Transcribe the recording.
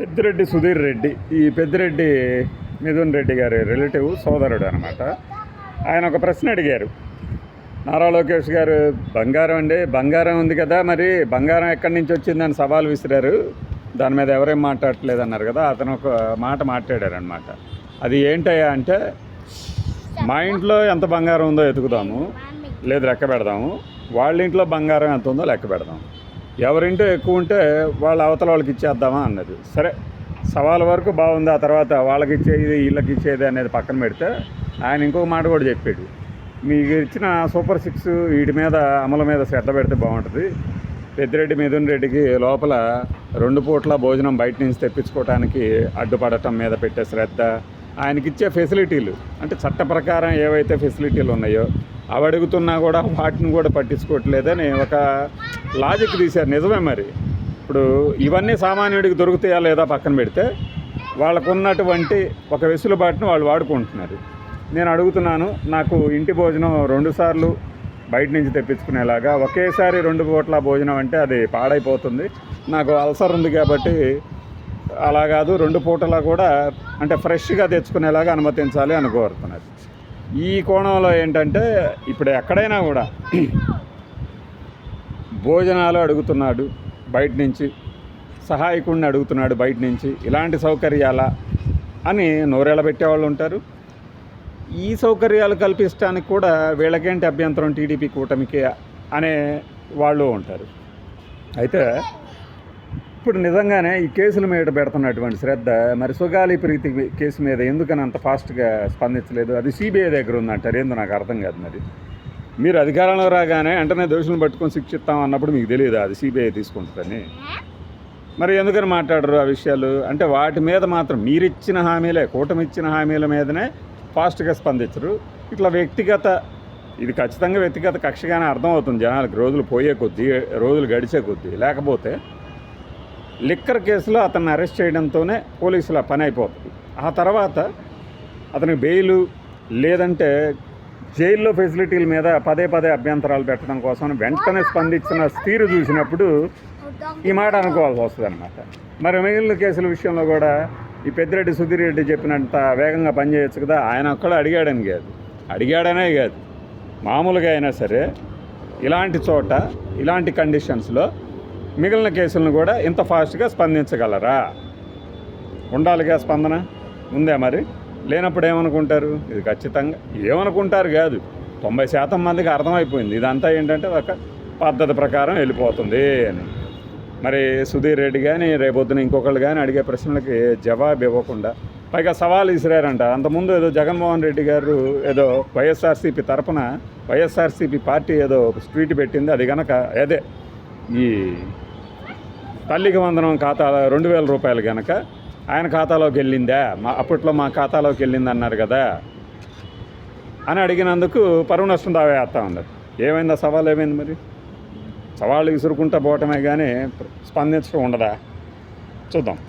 పెద్దిరెడ్డి సుధీర్ రెడ్డి, ఈ పెద్దిరెడ్డి మిథున్ రెడ్డి గారి రిలేటివ్ సోదరుడు అనమాట. ఆయన ఒక ప్రశ్న అడిగారు. నారా లోకేష్ గారు, బంగారం ఉంది కదా, మరి బంగారం ఎక్కడి నుంచి వచ్చిందని సవాల్ విసిరారు, దాని మీద ఎవరేం మాట్లాడట్లేదు అన్నారు కదా. అతను ఒక మాట మాట్లాడారనమాట. అది ఏంటయ్యా అంటే, మా ఇంట్లో ఎంత బంగారం ఉందో ఎతుకుదాము, లేదు లెక్క పెడదాము, వాళ్ళ ఇంట్లో బంగారం ఎంత ఉందో లెక్క పెడదాం, ఎవరింటో ఎక్కువ ఉంటే వాళ్ళ అవతల వాళ్ళకి ఇచ్చేద్దామా అన్నది. సరే, సవాల్ వరకు బాగుంది. ఆ తర్వాత వాళ్ళకి ఇచ్చేది వీళ్ళకి ఇచ్చేది అనేది పక్కన పెడితే ఆయన ఇంకొక మాట కూడా చెప్పాడు. మీకు ఇచ్చిన సూపర్ 6 వీటి మీద అమలు మీద శ్రద్ధ పెడితే బాగుంటుంది. పెద్దిరెడ్డి మిథున్ రెడ్డికి లోపల 2 పూట్ల భోజనం బయట నుంచి తెప్పించుకోవడానికి అడ్డుపడటం మీద పెట్టే శ్రద్ధ, ఆయనకిచ్చే ఫెసిలిటీలు, అంటే చట్ట ప్రకారం ఏవైతే ఫెసిలిటీలు ఉన్నాయో అవి అడుగుతున్నా కూడా వాటిని కూడా పట్టించుకోవట్లేదని ఒక లాజిక్ తీశారు. నిజమే. మరి ఇప్పుడు ఇవన్నీ సామాన్యుడికి దొరుకుతాయా లేదా పక్కన పెడితే, వాళ్ళకున్నటువంటి ఒక వెసులుబాటును వాళ్ళు వాడుకుంటున్నారు. నేను అడుగుతున్నాను, నాకు ఇంటి భోజనం 2 సార్లు బయట నుంచి తెప్పించుకునేలాగా, ఒకేసారి 2 పూట్ల భోజనం అంటే అది పాడైపోతుంది, నాకు అల్సర్ ఉంది కాబట్టి అలా కాదు, 2 పూటలా కూడా అంటే ఫ్రెష్గా తెచ్చుకునేలాగా అనుమతించాలి అని కోరుతున్నారు. ఈ కోణంలో ఏంటంటే, ఇప్పుడు ఎక్కడైనా కూడా భోజనాలు అడుగుతున్నాడు బయట నుంచి, సహాయకుడిని అడుగుతున్నాడు బయట నుంచి, ఇలాంటి సౌకర్యాల అని నోరేళ్ళ పెట్టేవాళ్ళు ఉంటారు. ఈ సౌకర్యాలు కల్పించడానికి కూడా వీళ్ళకేంటి అభ్యంతరం, టీడీపీ కూటమికి అనే వాళ్ళు ఉంటారు. అయితే ఇప్పుడు నిజంగానే ఈ కేసుల మీద పెడుతున్నటువంటి శ్రద్ధ, మరి సుగాలి ప్రీతి కేసు మీద ఎందుకని అంత ఫాస్ట్గా స్పందించలేదు? అది సిబిఐ దగ్గర ఉందంటారు. ఏందో నాకు అర్థం కాదు. మరి మీరు అధికారంలో రాగానే వెంటనే దోషులను పట్టుకొని శిక్షిస్తాం అన్నప్పుడు మీకు తెలియదు అది సిబిఐ తీసుకుంటుందని? మరి ఎందుకని మాట్లాడరు ఆ విషయాలు? అంటే వాటి మీద మాత్రం మీరిచ్చిన హామీలే, కూటమి ఇచ్చిన హామీల మీదనే ఫాస్ట్గా స్పందించరు. ఇట్లా వ్యక్తిగత, ఇది ఖచ్చితంగా వ్యక్తిగత కక్షగానే అర్థమవుతుంది జనాలకు, రోజులు పోయే కొద్దీ, రోజులు గడిచే కొద్దీ. లేకపోతే లిక్కర్ కేసులో అతన్ని అరెస్ట్ చేయడంతోనే పోలీసుల పని అయిపోతుంది. ఆ తర్వాత అతనికి బెయిలు, లేదంటే జైల్లో ఫెసిలిటీల మీద పదే అభ్యంతరాలు పెట్టడం కోసం వెంటనే స్పందించిన తీరు చూసినప్పుడు ఈ మాట అనుకోవాల్సి వస్తుంది అనమాట. మరి మిగిలిన కేసుల విషయంలో కూడా ఈ పెద్దిరెడ్డి సుధీర్ రెడ్డి చెప్పినంత వేగంగా పనిచేయచ్చు కదా. ఆయన ఒక్కడ అడిగాడనే కాదు, మామూలుగా అయినా సరే ఇలాంటి చోట, ఇలాంటి కండిషన్స్లో మిగిలిన కేసులను కూడా ఇంత ఫాస్ట్గా స్పందించగలరా? ఉండాలిగా స్పందన. ఉందే మరి? లేనప్పుడు ఏమనుకుంటారు? ఇది ఖచ్చితంగా ఏమనుకుంటారు కాదు, 90% మందికి అర్థమైపోయింది ఇదంతా ఏంటంటే ఒక పద్ధతి ప్రకారం వెళ్ళిపోతుంది అని. మరి సుధీర్ రెడ్డి కానీ రేపొద్దున ఇంకొకళ్ళు కానీ అడిగే ప్రశ్నలకి జవాబు ఇవ్వకుండా పైగా సవాల్ విసిరారంట. అంతకుముందు ఏదో జగన్మోహన్ రెడ్డి గారు ఏదో వైఎస్ఆర్సీపీ తరఫున, వైఎస్ఆర్సీపీ పార్టీ ఏదో ట్వీట్ పెట్టింది. అది కనుక అదే ఈ తల్లికి వందనం ఖాతా 2000 రూపాయలు కనుక ఆయన ఖాతాలోకి వెళ్ళిందా, అప్పట్లో మా ఖాతాలోకి వెళ్ళింది అన్నారు కదా అని అడిగినందుకు పరువు నష్టం దావా వేస్తూ ఉన్నారు. ఏమైంది ఆ సవాల్? ఏమైంది మరి? సవాళ్ళు విసురుకుంటా పోవటమే కానీ స్పందించడం ఉండదా? చూద్దాం.